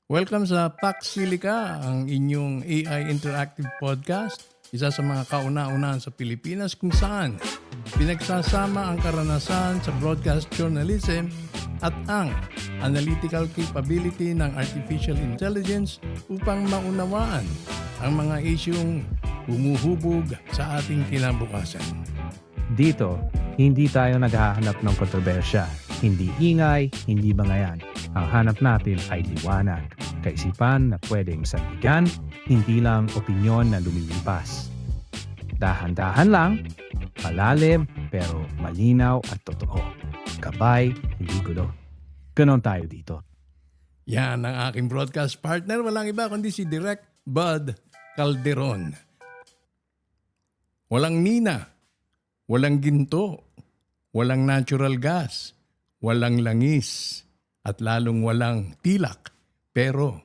Welcome sa Pax Silica, ang inyong AI Interactive Podcast. Isa sa mga kauna-unahan sa Pilipinas kung saan pinagsasama ang karanasan sa broadcast journalism at ang analytical capability ng artificial intelligence upang maunawaan ang mga isyung humuhubog sa ating kinabukasan. Dito, hindi tayo naghahanap ng kontrobersya. Hindi ingay, hindi bangayan. Ang hanap natin ay liwanag, kaisipan na pwedeng sandigan, hindi lang opinyon na lumilipas. Dahan-dahan lang, malalim pero malinaw at totoo. Gabay, hindi gulo. Ganon tayo dito. Yan ang aking broadcast partner. Walang iba kundi si Direk Bud Calderon. Walang mina, walang ginto, walang natural gas, walang langis, at lalong walang tilak. Pero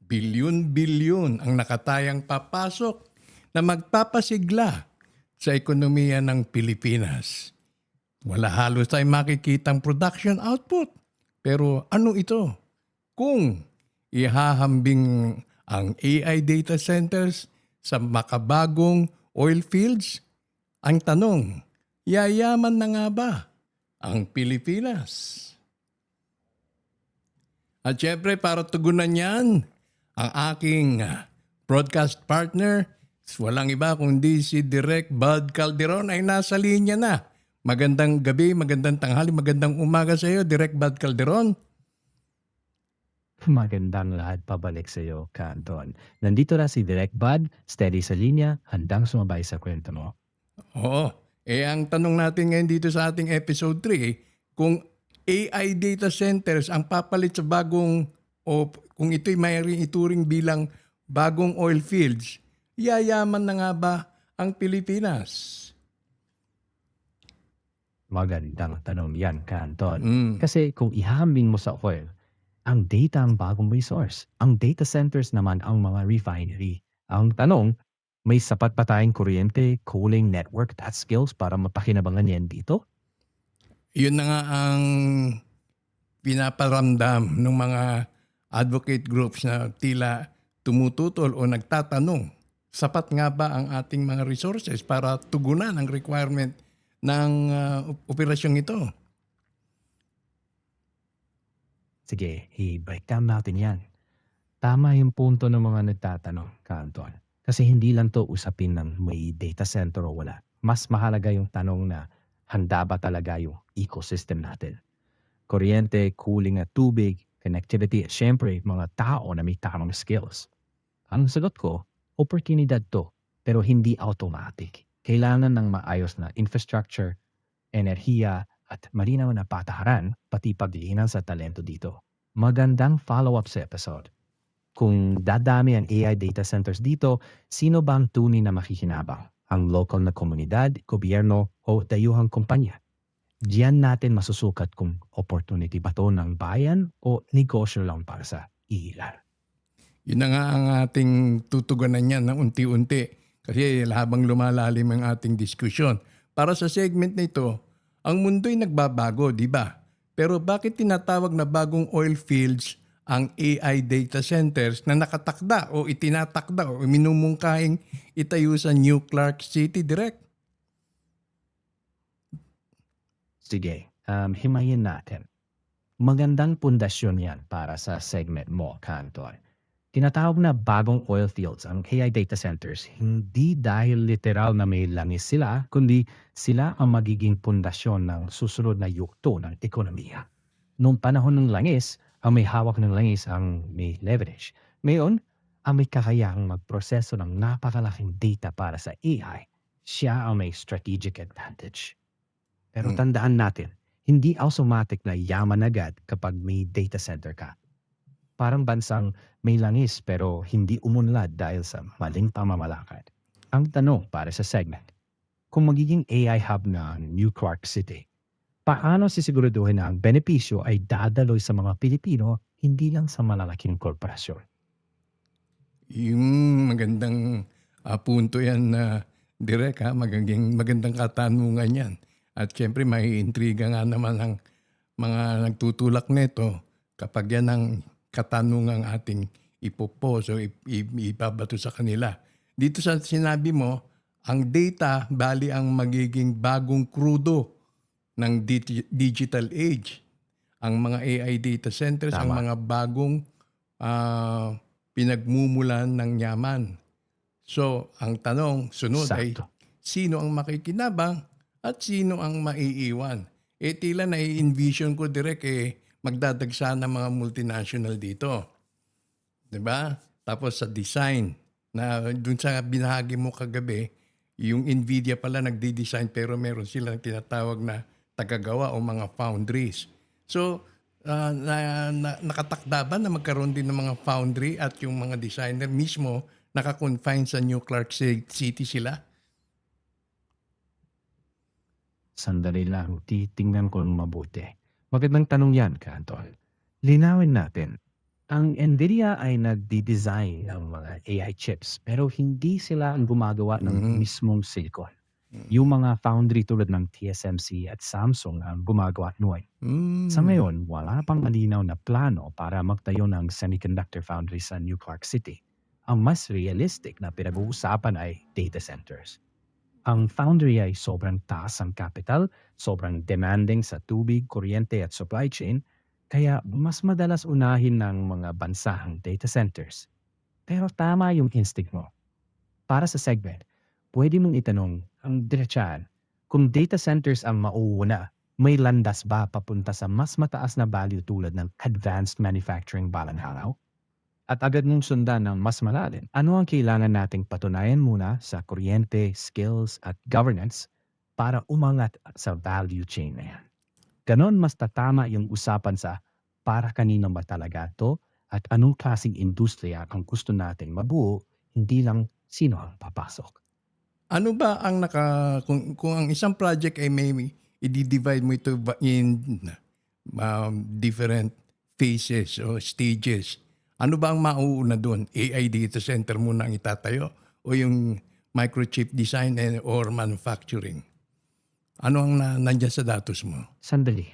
bilyon-bilyon ang nakatayang papasok na magpapasigla sa ekonomiya ng Pilipinas. Wala halos tayong makikitang production output. Pero ano ito? Kung ihahambing ang AI data centers sa makabagong oil fields, ang tanong, yayaman na nga ba ang Pilipinas? At syempre, para tugunan yan, ang aking broadcast partner, walang iba kundi si Direk Bud Calderon ay nasa linya na. Magandang gabi, magandang tanghali, magandang umaga sa iyo, Direk Bud Calderon. Magandang lahat pabalik sa iyo, Canton. Nandito na si Direct Bud, steady sa linya, handang sumabay sa kwento mo. Oo, ang tanong natin ngayon dito sa ating episode 3, kung AI data centers ang papalit sa bagong, o kung ito'y mayroong ituring bilang bagong oil fields, yayaman na nga ba ang Pilipinas? Magandang tanong yan, Canton. Mm. Kasi kung ihambing mo sa oil, ang data ang bagong resource. Ang data centers naman ang mga refinery. Ang tanong, may sapat pa tayong kuryente, cooling, network, at skills para mapakinabangan yan dito? Yun na nga ang pinaparamdam ng mga advocate groups na tila tumututol o nagtatanong, sapat nga ba ang ating mga resources para tugunan ang requirement ng operasyong ito? Sige, i-breakdown natin yan. Tama yung punto ng mga nagtatanong, Canton. Kasi hindi lang to usapin ng may data center o wala. Mas mahalaga yung tanong na handa ba talaga yung ecosystem natin. Kuryente, cooling at tubig, connectivity at syempre mga tao na may tamang skills. Ang sagot ko, oportunidad to, pero hindi automatic. Kailangan ng maayos na infrastructure, enerhiya at malinaw na patakaran pati paglihinan sa talento dito. Magandang follow-up sa episode. Kung dadami ang AI data centers dito, sino ba ang tunay na makikinabang? Ang local na komunidad, gobyerno o dayuhang kumpanya? Diyan natin masusukat kung opportunity ba to ng bayan o negosyo lang para sa ilan. Yun na nga ang ating tutugunan niyan na unti-unti kasi habang lumalalim ang ating diskusyon. Para sa segment na ito, ang mundo'y nagbabago, di ba? Pero bakit tinatawag na bagong oil fields ang AI data centers na nakatakda o itinatakda o minumungkahing itayo sa New Clark City direct? Sige, himayin natin. Magandang pundasyon yan para sa segment mo, Canton. Tinatawag na bagong oil fields ang AI data centers hindi dahil literal na may langis sila, kundi sila ang magiging pundasyon ng susunod na yugto ng ekonomiya. Noong panahon ng langis, ang may hawak ng langis ang may leverage. Ngayon, ang may kakayahang magproseso ng napakalaking data para sa AI, siya ang may strategic advantage. Pero tandaan natin, hindi automatic na yaman agad kapag may data center ka. Parang bansang may langis pero hindi umunlad dahil sa maling pamamalakad. Ang tanong para sa segment, kung magiging AI hub na New Clark City, paano sisiguraduhin na ang benepisyo ay dadaloy sa mga Pilipino, hindi lang sa malalaking korporasyon? Yung magandang punto yan na direct magandang katanungan yan. At syempre may intriga nga naman ang mga nagtutulak nito kapag yan ang katanungang ating ipopose o ibabato sa kanila. Dito sa sinabi mo, ang data bali ang magiging bagong krudo ng digital age. Ang mga AI data centers, ang Tama. mga bagong pinagmumulan ng yaman. So, ang tanong sunod ay Sakto. sino ang makikinabang at sino ang maiiwan? Tila nai-envision ko direct magdadagsa ng mga multinational dito. 'Di ba? Tapos sa design na dun sa binahagi mo kagabi, yung Nvidia pala nagde-design pero meron silang tinatawag na tagagawa o mga foundries. So, nakatakda ba na magkaroon din ng mga foundry at yung mga designer mismo naka-confine sa New Clark City sila? Sandali lang, titingnan ko ng mabuti. Magandang tanong yan, Kanton. Linawin natin. Ang Nvidia ay nagdi-design ng mga AI chips pero hindi sila ang gumagawa ng Mhm. mismong silicon. Yung mga foundry tulad ng TSMC at Samsung ang gumagawa nun. Sa Hmm. ngayon, wala pang malinaw na plano para magtayo ng semiconductor foundry sa New Clark City. Ang mas realistic na pinag-uusapan ay data centers. Ang foundry ay sobrang taas ang capital, sobrang demanding sa tubig, kuryente at supply chain, kaya mas madalas unahin ng mga bansa ang data centers. Pero tama yung instinct mo. Para sa segment, pwede mong itanong ang diretsyan, kung data centers ang mauuna, may landas ba papunta sa mas mataas na value tulad ng advanced manufacturing balang araw? At agad mong sundan ng mas malalim, ano ang kailangan nating patunayan muna sa kuryente, skills at governance para umangat sa value chain na yan. Ganon mas tatama yung usapan sa para kanino ba talaga to at anong klaseng industriya ang gusto nating mabuo, hindi lang sino ang papasok. Ano ba ang kung ang isang project ay may i-divide mo ito in different phases o stages. Ano ba ang mauuna doon? AI data center muna ang itatayo o yung microchip design or manufacturing? Ano ang nandiyan sa datos mo? Sandali,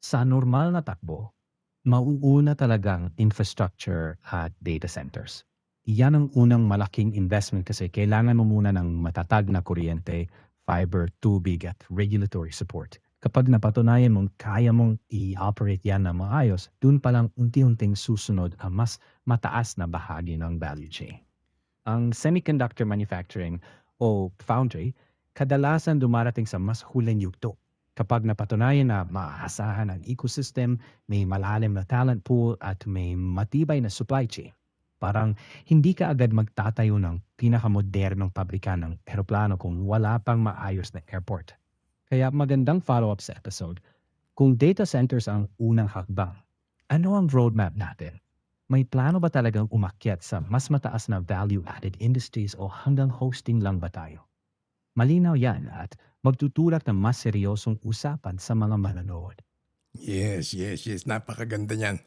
sa normal na takbo, mauuna talagang infrastructure at data centers. Yan ang unang malaking investment kasi kailangan mo muna ng matatag na kuryente, fiber, tubig at regulatory support. Kapag napatunayan mong kaya mong i-operate yan na maayos, dun pa lang unti-unting susunod ang mas mataas na bahagi ng value chain. Ang semiconductor manufacturing o foundry, kadalasan dumarating sa mas huling yugto. Kapag napatunayan na maaasahan ang ecosystem, may malalim na talent pool at may matibay na supply chain. Parang hindi ka agad magtatayo ng pinakamodernong pabrika ng eroplano kung wala pang maayos na airport. Kaya magandang follow-up sa episode. Kung data centers ang unang hakbang, ano ang roadmap natin? May plano ba talagang umakyat sa mas mataas na value-added industries o hanggang hosting lang ba tayo? Malinaw yan at magtutulak ng mas seryosong usapan sa mga manonood. Yes, yes, yes. Napakaganda niyan.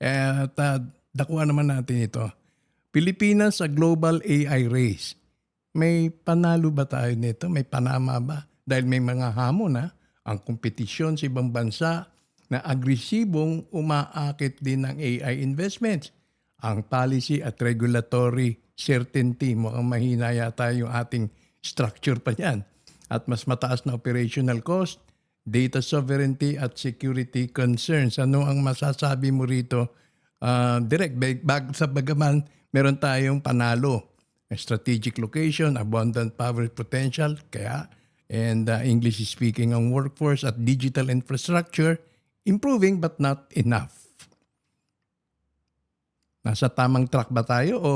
At dakuha naman natin ito. Pilipinas sa global AI race. May panalo ba tayo nito? May panama ba? Dahil may mga hamon na ang kompetisyon sa ibang bansa na agresibong umaakit din ng AI investments. Ang policy at regulatory certainty, mukhang mahina yata yung ating structure pa yan. At mas mataas na operational cost, data sovereignty at security concerns. Ano ang masasabi mo rito? Direct, sa bagaman, meron tayong panalo. Strategic location, abundant power potential, kaya, and English speaking ang workforce at digital infrastructure, improving but not enough. Nasa tamang track ba tayo o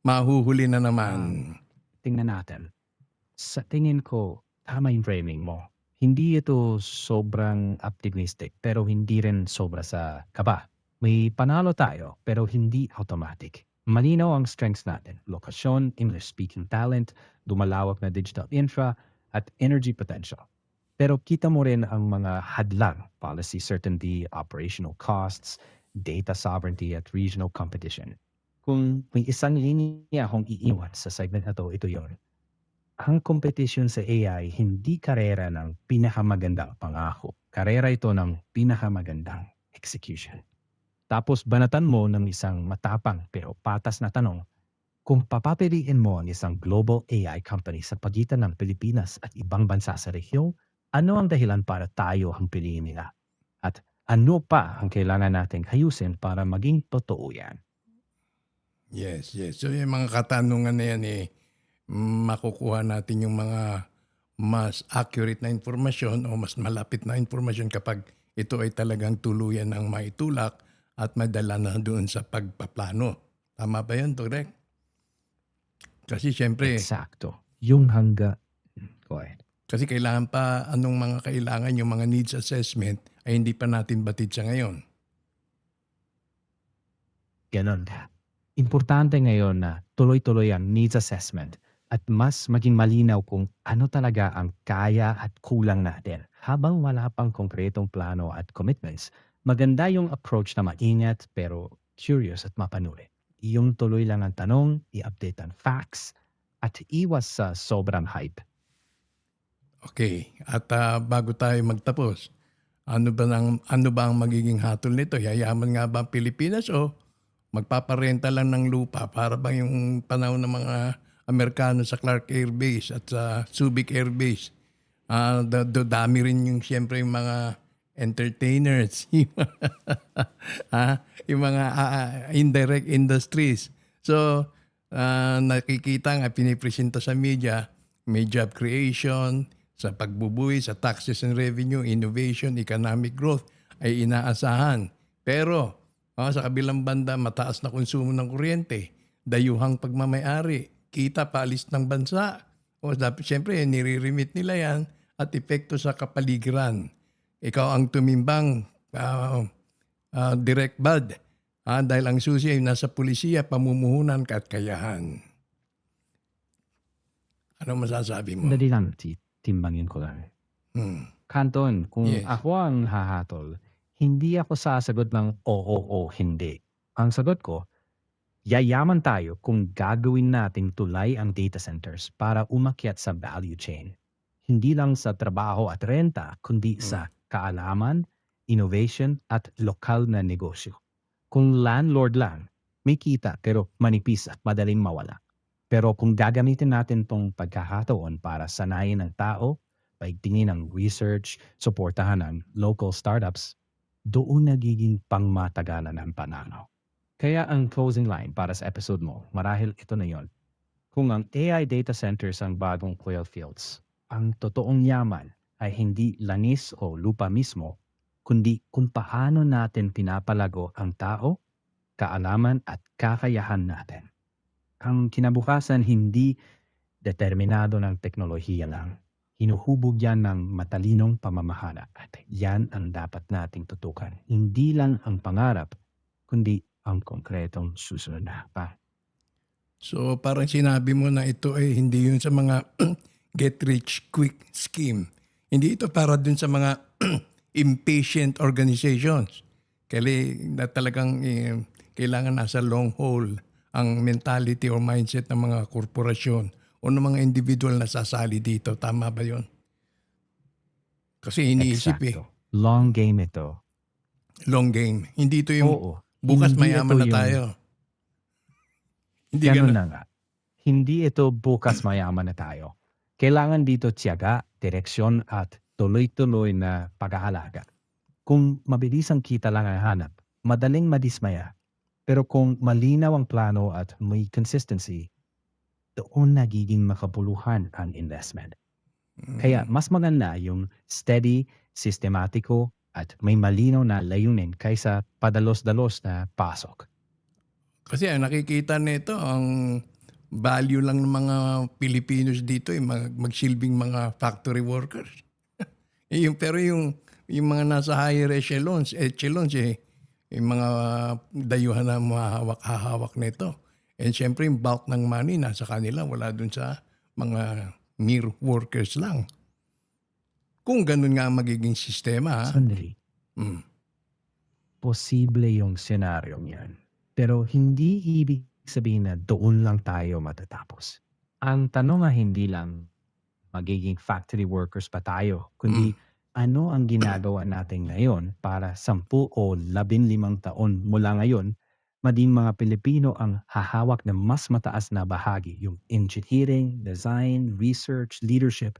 mahuhuli na naman? Tingnan natin. Sa tingin ko, tama yung framing mo. Hindi ito sobrang optimistic pero hindi rin sobra sa kaba. May panalo tayo pero hindi automatic. Malinaw ang strengths natin. Lokasyon, English-speaking talent, dumalawak na digital infra, at energy potential. Pero kita mo rin ang mga hadlang, policy certainty, operational costs, data sovereignty at regional competition. Kung may isang linya akong iiwan sa segment na to, ito yon. Ang kompetisyon sa AI hindi karera ng pinakamagandang pangako. Karera ito ng pinakamagandang execution. Tapos banatan mo ng isang matapang pero patas na tanong, kung papapiliin mo ang isang global AI company sa pagitan ng Pilipinas at ibang bansa sa rehiyon, ano ang dahilan para tayo ang piliin nila? At ano pa ang kailangan nating ayusin para maging totoo yan? Yes, yes. So yung mga katanungan na yan makukuha natin yung mga mas accurate na informasyon o mas malapit na informasyon kapag ito ay talagang tuluyan ng maitulak at madala na doon sa pagpaplano. Tama ba yun, Torek? Kasi syempre, Eksakto. Yung go ahead. kasi kailangan pa anong mga kailangan yung mga needs assessment ay hindi pa natin batid sa ngayon. Ganon. Importante ngayon na tuloy-tuloy ang needs assessment at mas maging malinaw kung ano talaga ang kaya at kulang natin. Habang wala pang konkretong plano at commitments, maganda yung approach na maingat pero curious at mapanuri. Yung tuloy lang ang tanong, i-update ang facts, at iwas sa sobrang hype. Okay. At bago tayo magtapos, ano ba ang magiging hatol nito? Yayaman nga ba ang Pilipinas o magpaparenta lang ng lupa para bang yung panahon ng mga Amerikano sa Clark Air Base at sa Subic Air Base? Dami rin yung siyempre yung mga entertainers, yung mga indirect industries. So, nakikita nga, pinipresenta sa media, may job creation, sa pagbubuhay, sa taxes and revenue, innovation, economic growth ay inaasahan. Pero sa kabilang banda, mataas na konsumo ng kuryente, dayuhang pagmamayari, kita paalis ng bansa. O dapat siyempre, nire-remit nila yan at epekto sa kapaligiran. Ikaw ang tumimbang, direct bad. Dahil ang susi ay nasa pulisiya, pamumuhunan at kayahan. Ano masasabi mo? Dali lang, timbangin ko lang. Kanton, kung Yes. ako ang hahatol, hindi ako sasagot ng oo o hindi. Ang sagot ko, yayaman tayo kung gagawin nating tulay ang data centers para umakyat sa value chain. Hindi lang sa trabaho at renta, kundi sa kaalaman, innovation at lokal na negosyo. Kung landlord lang, may kita pero manipis at madaling mawala. Pero kung gagamitin natin tong pagkakataon para sanayin ng tao, paigtingin ng research, suportahan ng local startups, doon nagiging pangmatagalan ang pananaw. Kaya ang closing line para sa episode mo, marahil ito na yon. Kung ang AI data centers ang bagong oil fields, ang totoong yaman ay hindi langis o lupa mismo, kundi kung paano natin pinapalago ang tao, kaalaman at kakayahan natin. Ang kinabukasan hindi determinado ng teknolohiya lang. Hinuhubog yan ng matalinong pamamahala at yan ang dapat nating tutukan. Hindi lang ang pangarap, kundi ang konkretong susunod na pa. So parang sinabi mo na ito ay hindi yun sa mga get rich quick scheme. Hindi ito para dun sa mga impatient organizations. Kaya na talagang kailangan nasa long haul ang mentality or mindset ng mga korporasyon o ng mga individual na sasali dito. Tama ba yun? Kasi iniisip Eksakto. Long game ito. long game. Hindi ito yung Oo. bukas Hindi mayaman ito na yung- tayo. Hindi Ganun ganun. na nga. Hindi ito bukas mayaman na tayo. Kailangan dito tiyaga, direksyon at tuloy-tuloy na pag-aalaga. Kung mabilis ang kita lang ang hanap, madaling madismaya. Pero kung malinaw ang plano at may consistency, doon nagiging makabuluhan ang investment. Kaya mas maganda yung steady, sistematiko at may malinaw na layunin kaysa padalos-dalos na pasok. Kasi ang nakikita nito, ang value lang ng mga Pilipinos dito ay magsilbing mga factory workers. Pero yung mga nasa higher echelons yung mga dayuhan na mahawak-hahawak nito. And syempre yung bulk ng money nasa kanila, wala dun sa mga mere workers lang. Kung ganun nga ang magiging sistema, Sandali. Posible yung senaryong yan. Pero hindi ibig sabihin na doon lang tayo matatapos. Ang tanong nga hindi lang magiging factory workers pa tayo, kundi ano ang ginagawa natin ngayon para 10 o 15 taon mula ngayon, maging mga Pilipino ang hahawak ng mas mataas na bahagi, yung engineering, design, research, leadership.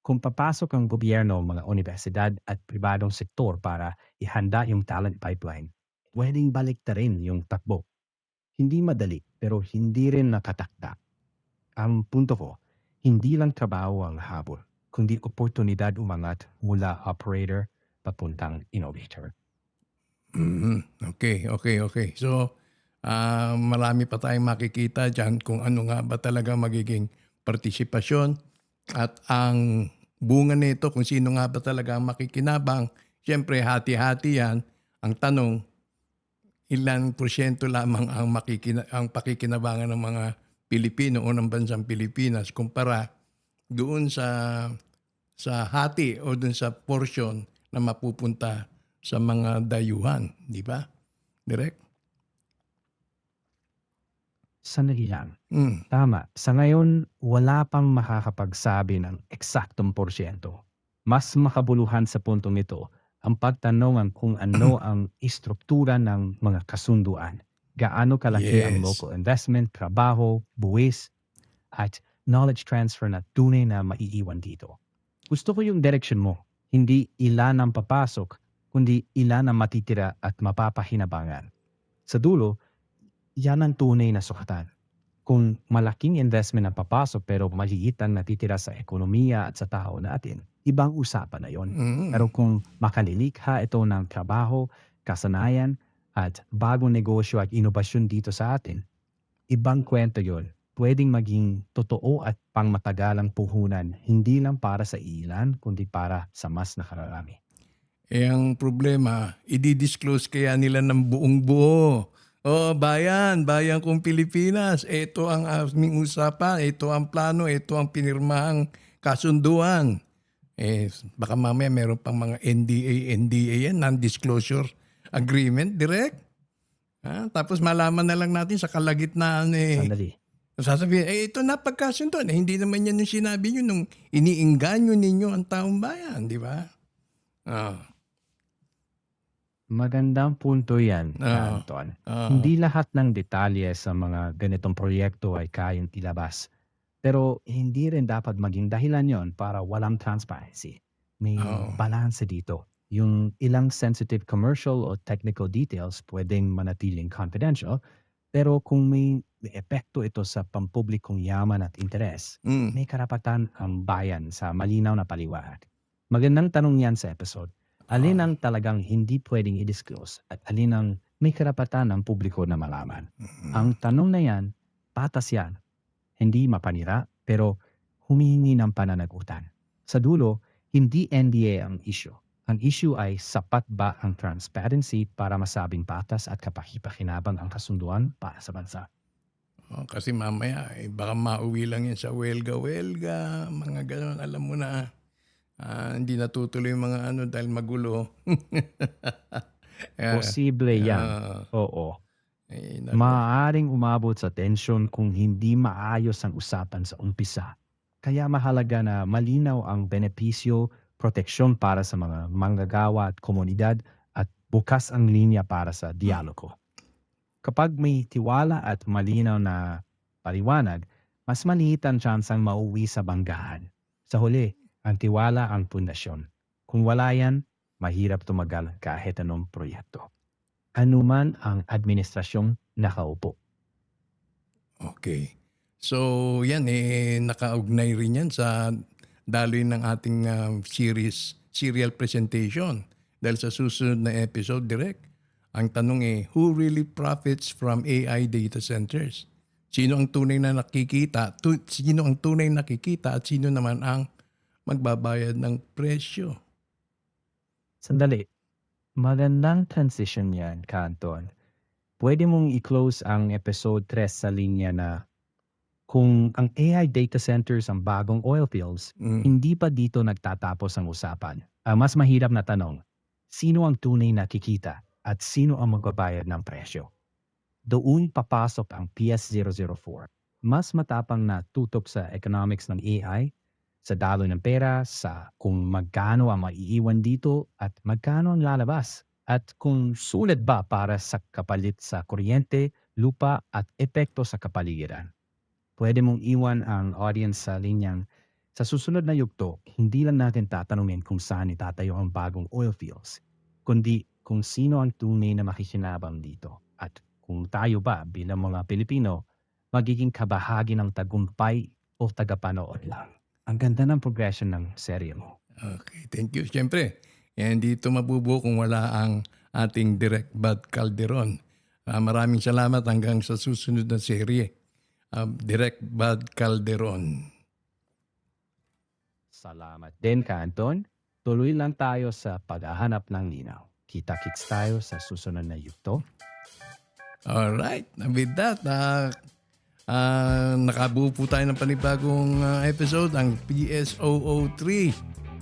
Kung papasok ang gobyerno, mga universidad at pribadong sektor para ihanda yung talent pipeline, pwedeng balik rin yung takbo. Hindi madali pero hindi rin nakatakda. Ang punto ko, hindi lang trabaho ang habol, kundi oportunidad umangat mula operator papuntang innovator. Okay, okay, okay. So, marami pa tayong makikita dyan kung ano nga ba talaga magiging partisipasyon at ang bunga nito kung sino nga ba talaga ang makikinabang. Siyempre, hati-hati yan. Ang tanong, ilan porsyento lamang ang pakikinabangan ng mga Pilipino o ng bansang Pilipinas kumpara doon sa hati o doon sa portion na mapupunta sa mga dayuhan, di ba? Direk? Sandali lang. Mm. Tama. Sa ngayon, wala pang makakapagsabi ng eksaktong porsyento. Mas makabuluhan sa puntong ito ang pagtanungan kung ano ang istruktura ng mga kasunduan. Gaano kalaki ang Yes. local investment, trabaho, buwis, at knowledge transfer na tunay na maiiwan dito. Gusto ko yung direction mo. Hindi ilan ang papasok, kundi ilan ang matitira at mapapahinabangan. Sa dulo, yan ang tunay na sukatan. Kung malaking investment ang papasok pero maliit ang natitira sa ekonomiya at sa tao natin, ibang usapan na yon. Pero kung makalilikha ito ng trabaho, kasanayan, at bagong negosyo at inobasyon dito sa atin, ibang kwento yon. Pwedeng maging totoo at pangmatagalang puhunan, hindi lang para sa ilan, kundi para sa mas nakararami. Eh ang problema, i-disclose kaya nila ng buong buo. Oh, bayan kong Pilipinas, ito ang aming usapan, ito ang plano, ito ang pinirmahang kasunduan. Eh, baka mamaya meron pang mga NDA yan, non-disclosure agreement, direct. Tapos malaman na lang natin sa kalagitnaan Sandali. sasabihin, ito na pagkasunduan. Hindi naman yan yung sinabi nyo nung iniingganyo ninyo ang taong bayan, di ba? Ah. Magandang punto yan, Oo. Anton. Oo. Hindi lahat ng detalye sa mga ganitong proyekto ay kayang ilabas. Pero hindi rin dapat maging dahilan yon para walang transparency. May Oo. balanse dito. Yung ilang sensitive commercial o technical details pwedeng manatiling confidential, pero kung may epekto ito sa pampublikong yaman at interes, may karapatan ang bayan sa malinaw na paliwanag. Magandang tanong yan sa episode. Alin ang talagang hindi pwedeng i-disclose at alin ang may karapatan ng publiko na malaman? Ang tanong na yan, patas yan. Hindi mapanira, pero humihingi ng pananagutan. Sa dulo, hindi NDA ang issue. Ang issue ay sapat ba ang transparency para masabing patas at kapakipakinabang ang kasunduan para sa bansa. Kasi mamaya, baka mauwi lang yan sa welga-welga, mga ganon. Alam mo na, hindi natutuloy yung mga ano dahil magulo. Posible yan. Oo. Nako. Maaaring umabot sa tensyon kung hindi maayos ang usapan sa umpisa. Kaya mahalaga na malinaw ang benepisyo, proteksyon para sa mga manggagawa at komunidad at bukas ang linya para sa dialogo. Kapag may tiwala at malinaw na paliwanag, mas maliit ang tsansang mauwi sa banggahan. Sa huli, ang tiwala ang pundasyon. Kung wala yan, mahirap tumagal kahit anong proyekto. Anuman ang administrasyong nakaupo. Okay. So, yan nakaugnay rin yan sa daloy ng ating serial presentation. Dahil sa susunod na episode, direct, ang tanong who really profits from AI data centers? Sino ang tunay na nakikita? Sino ang tunay nakikita at sino naman ang magbabayad ng presyo? Sandali. Magandang transition yan, Kanton. Pwede mong i-close ang episode 3 sa linya na kung ang AI data centers ang bagong oil fields, hindi pa dito nagtatapos ang usapan. Ang mas mahirap na tanong, sino ang tunay na kikita at sino ang magbabayad ng presyo? Doon papasok ang PS004. Mas matapang na tutok sa economics ng AI, sa daloy ng pera, sa kung magkano ang maiiwan dito at magkano ang lalabas, at kung sulit ba para sa kapalit sa kuryente, lupa at epekto sa kapaligiran. Pwede mong iwan ang audience sa linyang sa susunod na yugto, hindi lang natin tatanungin kung saan itatayo ang bagong oil fields, kundi kung sino ang tunay na makikinabang dito at kung tayo ba bilang mga Pilipino magiging kabahagi ng tagumpay o tagapanood lang. Ang ganda ng progression ng serye mo. Okay, thank you. Siyempre, hindi ito mabubuo kung wala ang ating Direk Bad Calderon. Maraming salamat hanggang sa susunod na serye. Direk Bad Calderon. Salamat din, Kanton. Tuloy lang tayo sa paghahanap ng linaw. Kita-kits tayo sa susunod na yugto. Alright, with that, nakabuo po tayo ng panibagong episode, ang PSOO3.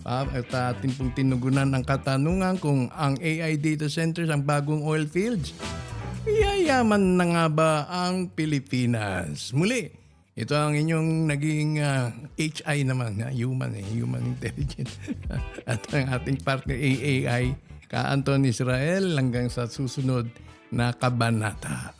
At ating pong tinugunan ang katanungan kung ang AI data centers ang bagong oil fields. Yayaman na nga ba ang Pilipinas? Muli, ito ang inyong naging HI naman, human intelligence. At ang ating partner AI, Ka Anton Israel, hanggang sa susunod na kabanata.